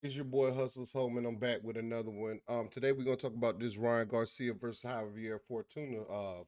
It's your boy Hustles Home, and I'm back with another one. Today we're gonna talk about this Ryan Garcia versus Javier Fortuna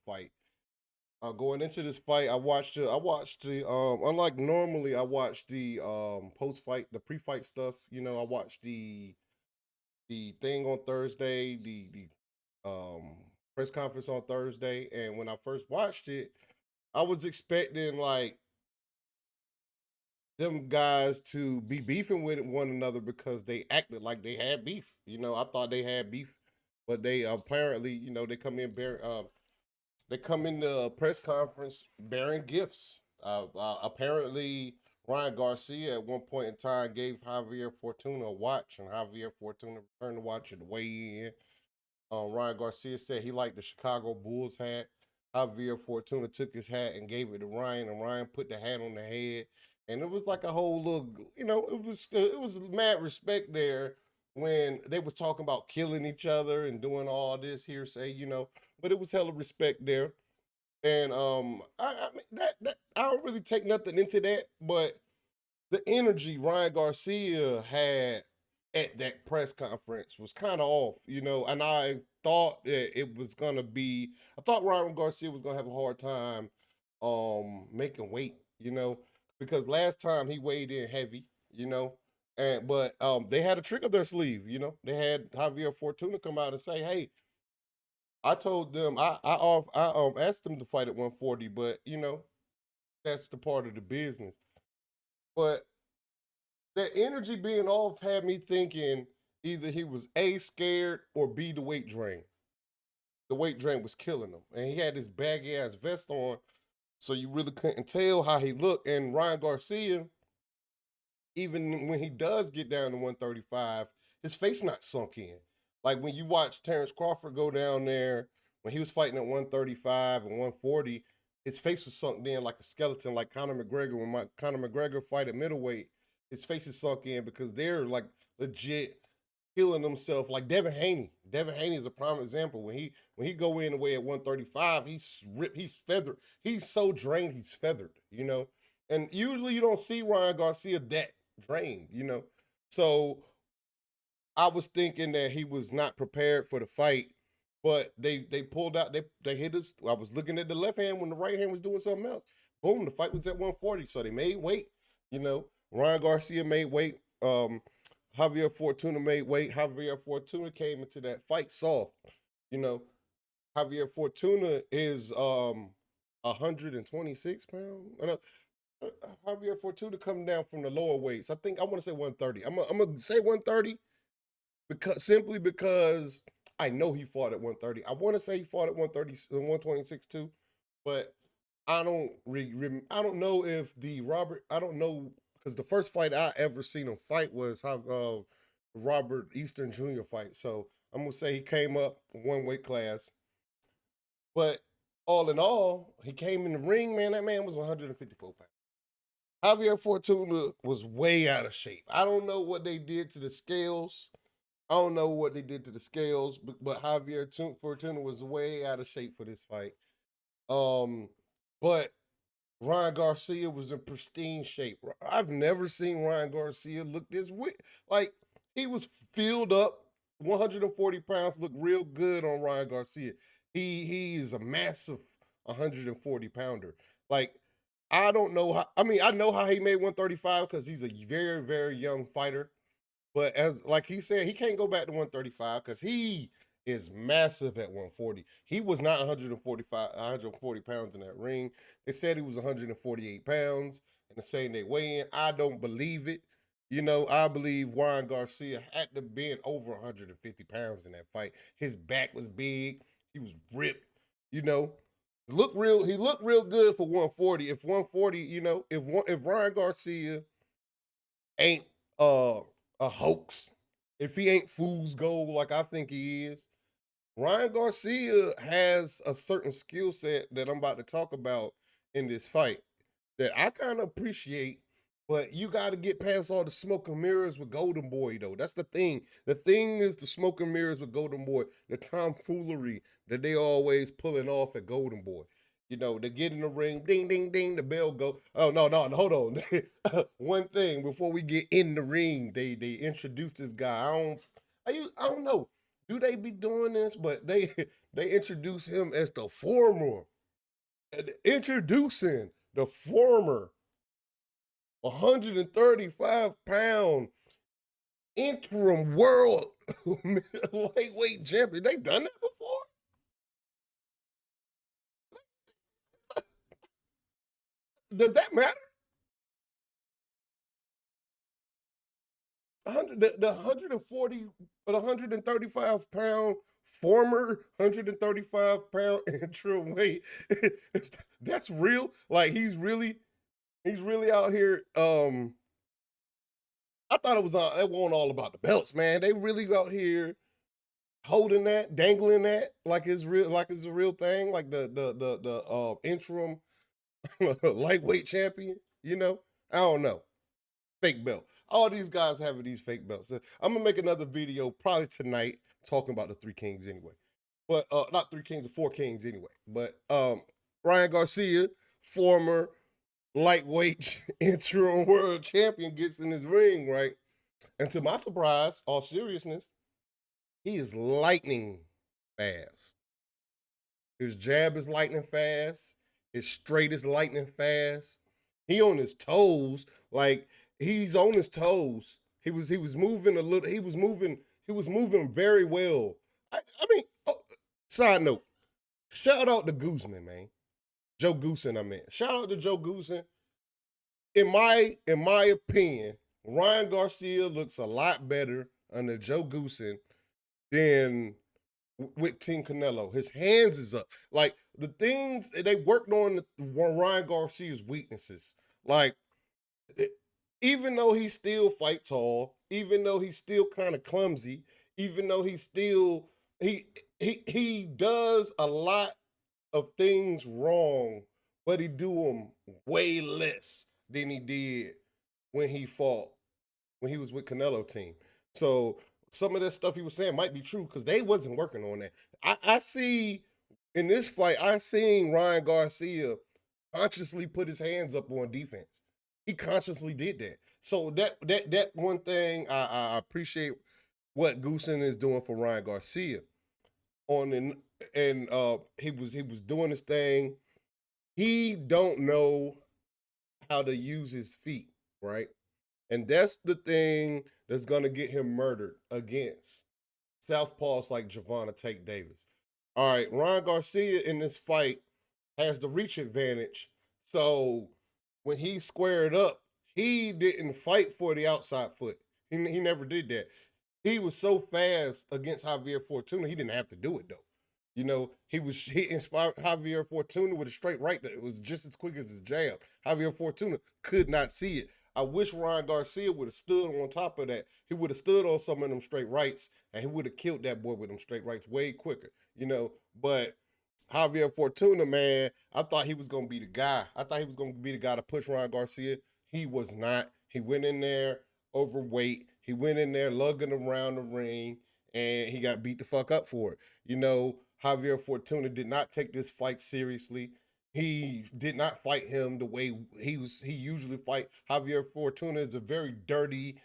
fight. Going into this fight, I watched the unlike normally I watch the post fight, the pre fight stuff. I watched the thing on Thursday, the press conference on Thursday, and when I first watched it, I was expecting like them guys to be beefing with one another because they acted like they had beef. I thought they had beef, but they apparently, they come in the press conference bearing gifts. Apparently, Ryan Garcia at one point in time gave Javier Fortuna a watch, and Javier Fortuna returned the watch and weigh in. Ryan Garcia said he liked the Chicago Bulls hat. Javier Fortuna took his hat and gave it to Ryan, and Ryan put the hat on the head. And it was like a whole little, it was mad respect there when they was talking about killing each other and doing all this hearsay. But it was hella respect there. And I mean that I don't really take nothing into that, but the energy Ryan Garcia had at that press conference was kind of off. And I thought that I thought Ryan Garcia was gonna have a hard time making weight, because last time he weighed in heavy. But they had a trick up their sleeve. They had Javier Fortuna come out and say, "Hey, I told them I asked them to fight at 140, but that's the part of the business." But that energy being off had me thinking either he was A, scared, or B, the weight drain. The weight drain was killing him. And he had this baggy ass vest on, so you really couldn't tell how he looked. And Ryan Garcia, even when he does get down to 135, his face not sunk in. Like when you watch Terrence Crawford go down there when he was fighting at 135 and 140, his face was sunk in like a skeleton, like Conor McGregor. When Conor McGregor fight at middleweight, his face is sunk in because they're like legit killing themselves. Like Devin Haney. Devin Haney is a prime example. When he go in the way at 135, he's ripped, he's feathered. He's so drained, he's feathered. And usually you don't see Ryan Garcia that drained. So I was thinking that he was not prepared for the fight, but they pulled out, they hit us. I was looking at the left hand when the right hand was doing something else. Boom, the fight was at 140. So they made weight. Ryan Garcia made weight. Javier Fortuna made weight. Javier Fortuna came into that fight soft. You know, Javier Fortuna is 126 pounds. Javier Fortuna coming down from the lower weights. I want to say 130. I'm gonna say 130 because I know he fought at 130. I want to say he fought at 130, 126 too, but I don't know if the Robert. I don't know because the first fight I ever seen him fight was how Robert Eastern Jr. fight. So I'm gonna say he came up one weight class, but all in all, he came in the ring. Man, that man was 154 pounds. Javier Fortuna was way out of shape. I don't know what they did to the scales. I don't know what they did to the scales, but Javier Fortuna was way out of shape for this fight. Um, but Ryan Garcia was in pristine shape. I've never seen Ryan Garcia look this way. Like he was filled up, 140 pounds, looked real good on Ryan Garcia. He is a massive 140 pounder. Like I don't know how. I mean, I know how he made 135 because he's a very very young fighter. But as like he said, he can't go back to 135 because he is massive at 140. He was not 140 pounds in that ring. They said he was 148 pounds and the same they weigh in. I don't believe it. I believe Juan Garcia had to be over 150 pounds in that fight. His back was big. He was ripped. You know, he looked real good for 140. If 140, if Ryan Garcia ain't a hoax, if he ain't fool's gold like I think he is, Ryan Garcia has a certain skill set that I'm about to talk about in this fight that I kind of appreciate. But you got to get past all the smoke and mirrors with Golden Boy, though. That's the thing. The thing is the smoke and mirrors with Golden Boy, the tomfoolery that they always pulling off at Golden Boy. You know, they get in the ring, ding, ding, ding, the bell go. Oh no, no, hold on. One thing before we get in the ring, they introduce this guy. I don't know. Do they be doing this? But they introduce him as the former, introducing the former 135-pound interim world lightweight champion. They done that before? Does that matter? 100, the 140, but 135-pound former 135-pound interim weight. That's real. Like he's really out here. I thought it wasn't all about the belts, man. They really out here holding that, dangling that like it's real, like it's a real thing, like the interim lightweight champion. You know, I don't know. Fake belt. All these guys having these fake belts. I'm gonna make another video probably tonight talking about the Three Kings anyway. But not Three Kings, the Four Kings anyway. But Ryan Garcia, former lightweight interim world champion, gets in his ring, right? And to my surprise, all seriousness, he is lightning fast. His jab is lightning fast. His straight is lightning fast. He on his toes, like he's on his toes. He was moving a little. He was moving very well. I mean, oh, side note, shout out to Gooseman, man. Joe Goosen, I mean. Shout out to Joe Goosen. In my opinion, Ryan Garcia looks a lot better under Joe Goosen than with Team Canelo. His hands is up. Like the things they worked on Ryan Garcia's weaknesses. Like it, even though he still fight tall, even though he's still kind of clumsy, even though he's still he does a lot of things wrong, but he do them way less than he did when he fought when he was with Canelo team. So some of that stuff he was saying might be true because they wasn't working on that. I see in this fight, I seen Ryan Garcia consciously put his hands up on defense. He consciously did that. So that one thing I appreciate what Goosen is doing for Ryan Garcia on and he was doing his thing. He don't know how to use his feet, right? And that's the thing that's gonna get him murdered against southpaws like Javon Tate Davis. All right, Ryan Garcia in this fight has the reach advantage. So when he squared up, he didn't fight for the outside foot. He never did that. He was so fast against Javier Fortuna, he didn't have to do it though. You know, he inspired Javier Fortuna with a straight right that was just as quick as his jab. Javier Fortuna could not see it. I wish Ryan Garcia would have stood on top of that. He would have stood on some of them straight rights, and he would have killed that boy with them straight rights way quicker. You know, but Javier Fortuna, man, I thought he was gonna be the guy. I thought he was gonna be the guy to push Ryan Garcia. He was not. He went in there overweight. He went in there lugging around the ring, and he got beat the fuck up for it. You know, Javier Fortuna did not take this fight seriously. He did not fight him the way he usually fight. Javier Fortuna is a very dirty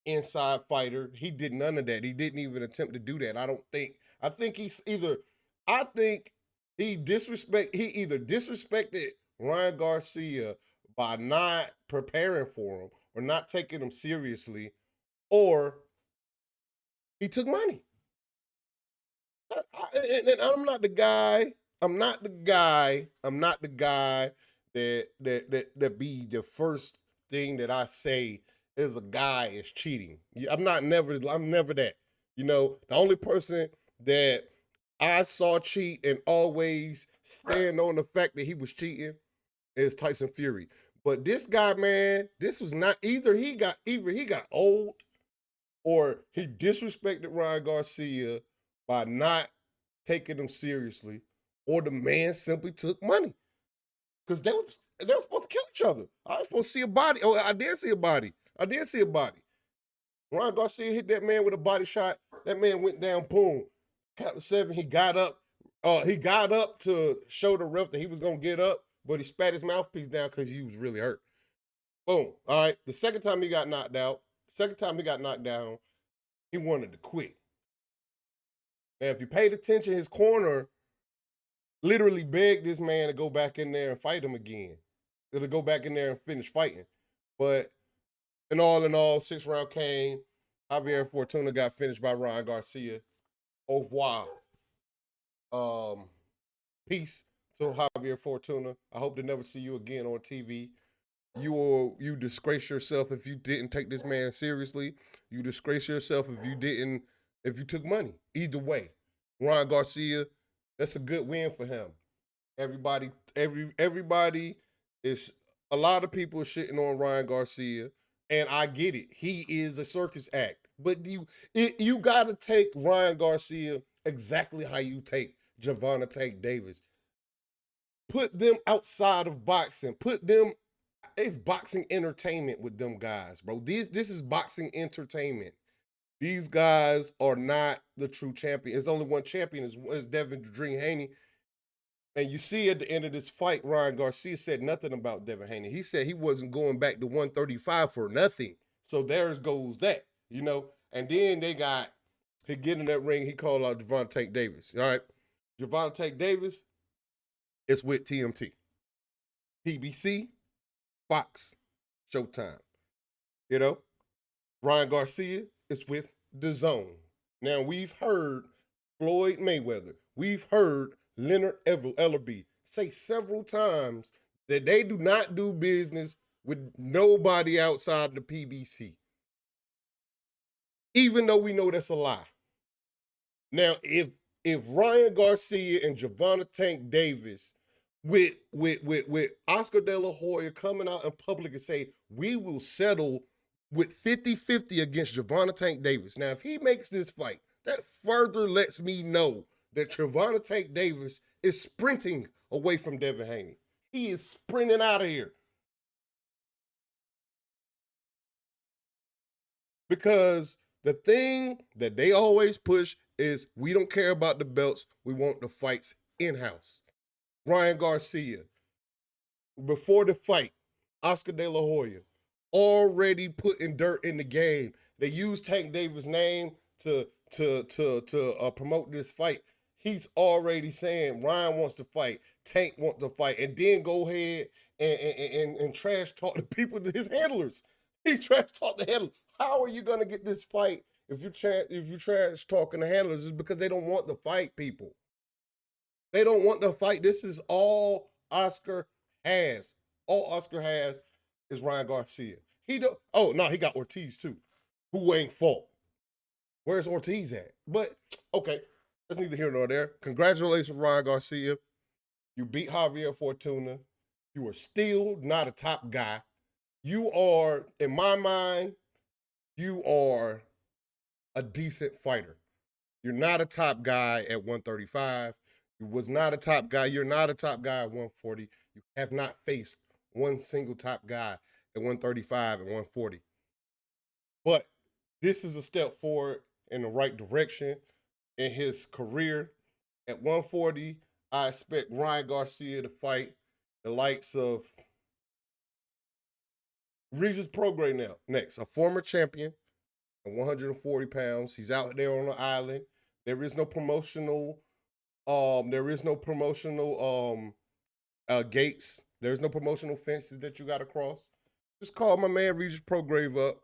inside fighter. He did none of that. He didn't even attempt to do that. I don't think. I think he's either. I think he either disrespected Ryan Garcia by not preparing for him or not taking him seriously, or he took money. And I'm not the guy. I'm not the guy. I'm not the guy that be the first thing that I say is a guy is cheating. I'm never that. You know, the only person that I saw cheat and always stand on the fact that he was cheating is Tyson Fury. But this guy, man, this was not either he got old or he disrespected Ryan Garcia by not taking him seriously, or the man simply took money because they were supposed to kill each other. I was supposed to see a body. Oh, I did see a body. I did see a body. Ryan Garcia hit that man with a body shot. That man went down, boom. Count to 7. He got up. He got up to show the ref that he was gonna get up, but he spat his mouthpiece down because he was really hurt. Boom. All right. The second time he got knocked out, second time he got knocked down, he wanted to quit. Now, if you paid attention, his corner literally begged this man to go back in there and fight him again. To go back in there and finish fighting. But in all, 6 round came. Javier Fortuna got finished by Ryan Garcia. Au revoir. Peace to Javier Fortuna. I hope to never see you again on TV. You disgrace yourself if you didn't take this man seriously. You disgrace yourself if you took money. Either way, Ryan Garcia, that's a good win for him. Everybody is a lot of people are shitting on Ryan Garcia, and I get it. He is a circus act, but you got to take Ryan Garcia exactly how you take Gervonta Tank Davis. Put them outside of boxing. It's boxing entertainment with them guys, bro. This is boxing entertainment. These guys are not the true champion. There's only one champion, is Devin Dream Haney. And you see at the end of this fight, Ryan Garcia said nothing about Devin Haney. He said he wasn't going back to 135 for nothing. So there goes that, you know. And then he get in that ring, he called out Gervonta Tank Davis. All right. Gervonta Tank Davis is with TMT. PBC, Fox, Showtime. You know, Ryan Garcia is with DAZN. Now, we've heard Floyd Mayweather. We've heard Leonard Ellerbe say several times that they do not do business with nobody outside the PBC. Even though we know that's a lie. Now, if Ryan Garcia and Gervonta Tank Davis with Oscar De La Hoya coming out in public and say, we will settle with 50-50 against Gervonta Tank Davis. Now, if he makes this fight, that further lets me know that Gervonta Tank Davis is sprinting away from Devin Haney. He is sprinting out of here. Because the thing that they always push is we don't care about the belts. We want the fights in-house. Ryan Garcia, before the fight, Oscar De La Hoya, already putting dirt in the game. They used Tank Davis' name to promote this fight. He's already saying Ryan wants to fight, Tank wants to fight, and then go ahead and trash talk the people, his handlers. He trash talk the handlers. How are you gonna get this fight if you trash talking the handlers? Is because they don't want to fight people. They don't want to fight. This is all Oscar has. All Oscar has is Ryan Garcia. He don't. Oh no, he got Ortiz too, who ain't fought. Where's Ortiz at? But okay, that's neither here nor there. Congratulations, Ryan Garcia. You beat Javier Fortuna. You are still not a top guy. You are, in my mind, you are a decent fighter. You're not a top guy at 135. You was not a top guy. You're not a top guy at 140. You have not faced one single top guy at 135 and 140. But this is a step forward in the right direction in his career. At 140, I expect Ryan Garcia to fight the likes of Regis Prograis now. Next, a former champion at 140 pounds. He's out there on the island. There is no promotional gates. There's no promotional fences that you got to cross. Just call my man Regis Prograis up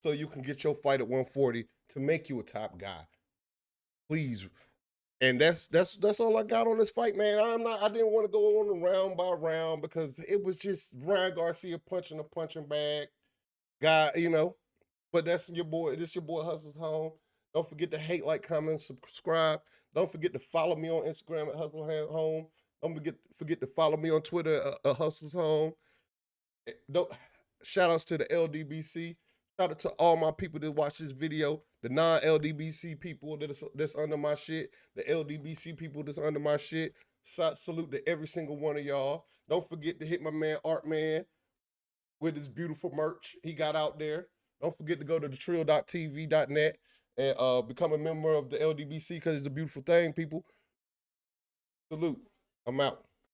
so you can get your fight at 140 to make you a top guy. Please. And that's all I got on this fight, man. I didn't want to go on round by round because it was just Ryan Garcia punching a punching bag. Guy, you know. But that's your boy. This your boy Hustle's Home. Don't forget to hate, like, comment, subscribe. Don't forget to follow me on Instagram at Hustle Home. Don't forget to follow me on Twitter at Hustle's Home. Shout outs to the LDBC. Shout out to all my people that watch this video. The non-LDBC people that's under my shit. The LDBC people that's under my shit. Salute to every single one of y'all. Don't forget to hit my man Art Man with his beautiful merch he got out there. Don't forget to go to thetrill.tv.net and become a member of the LDBC because it's a beautiful thing, people. Salute. I'm out.